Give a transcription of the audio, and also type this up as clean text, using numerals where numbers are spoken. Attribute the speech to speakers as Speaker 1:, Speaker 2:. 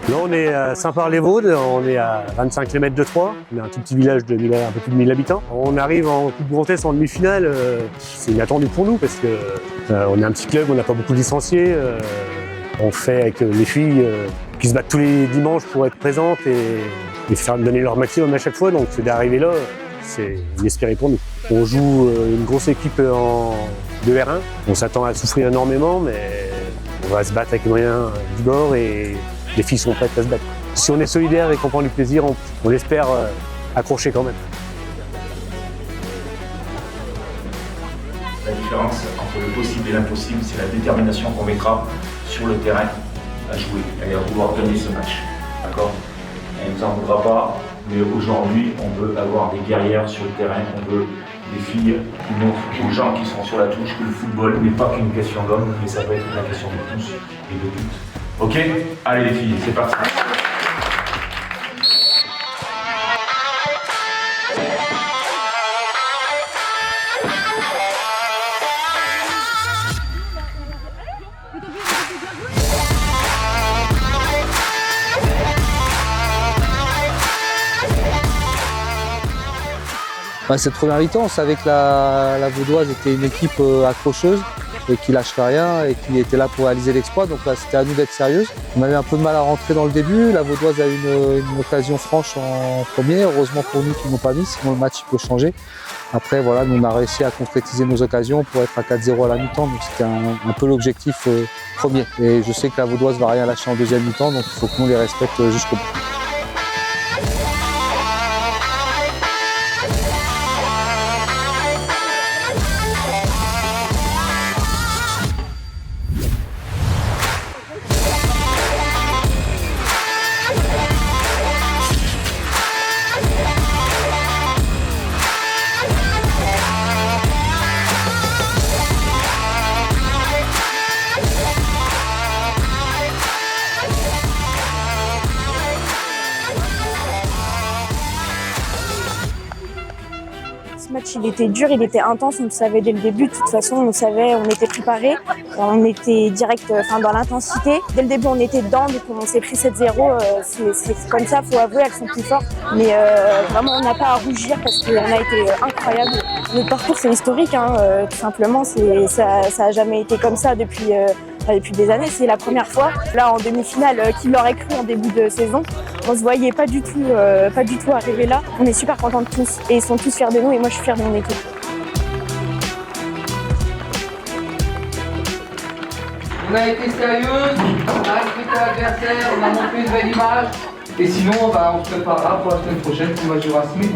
Speaker 1: Là, on est à Saint-Par-les-Vaudes, on est à 25 km de Troyes. On est un tout petit village de un peu plus de 1000 habitants. On arrive en Coupe Grand Est en demi-finale. C'est inattendu pour nous parce que on est un petit club, on n'a pas beaucoup de licenciés. On fait avec les filles qui se battent tous les dimanches pour être présentes et faire donner leur maximum à chaque fois. Donc d'arriver là, c'est inespéré pour nous. On joue une grosse équipe de R1. On s'attend à souffrir énormément, mais on va se battre avec les moyens du bord et les filles sont prêtes à se battre. Si on est solidaire et qu'on prend du plaisir, on espère accrocher quand même.
Speaker 2: La différence entre le possible et l'impossible, c'est la détermination qu'on mettra sur le terrain à jouer et à vouloir gagner ce match. D'accord? Elle ne nous en voudra pas, mais aujourd'hui, on veut avoir des guerrières sur le terrain, on veut des filles qui montrent aux gens qui sont sur la touche que le football n'est pas qu'une question d'hommes, mais ça peut être la question de tous et de toutes. Ok? Allez les filles, c'est parti.
Speaker 3: Cette première mi-temps, on savait que la Vaudoise était une équipe accrocheuse et qui lâcherait rien et qui était là pour réaliser l'exploit. Donc là, c'était à nous d'être sérieux. On avait un peu de mal à rentrer dans le début. La Vaudoise a eu une occasion franche en premier. Heureusement pour nous qu'ils n'ont pas mis, sinon le match peut changer. Après, voilà, nous on a réussi à concrétiser nos occasions pour être à 4-0 à la mi-temps. Donc c'était un peu l'objectif premier. Et je sais que la Vaudoise va rien lâcher en deuxième mi-temps, donc il faut que nous les respecte jusqu'au bout.
Speaker 4: Ce match, il était dur, il était intense, on le savait dès le début. De toute façon, on savait, on était préparés, on était direct dans l'intensité. Dès le début, on était dedans, donc on s'est pris 7-0. C'est comme ça, faut avouer, elles sont plus fortes. Mais vraiment, on n'a pas à rougir parce qu'on a été incroyable. Notre parcours, c'est historique, hein, tout simplement. Ça a jamais été comme ça depuis des années. C'est la première fois. Là, en demi-finale, qui l'aurait cru en début de saison, on se voyait pas du tout arriver là. On est super contents de tous et ils sont tous fiers de nous et moi je suis fière de mon équipe.
Speaker 5: On a été sérieuse, on a respecté l'adversaire, on a montré une belle image et sinon on se préparera pour la semaine prochaine pour le match de Racing.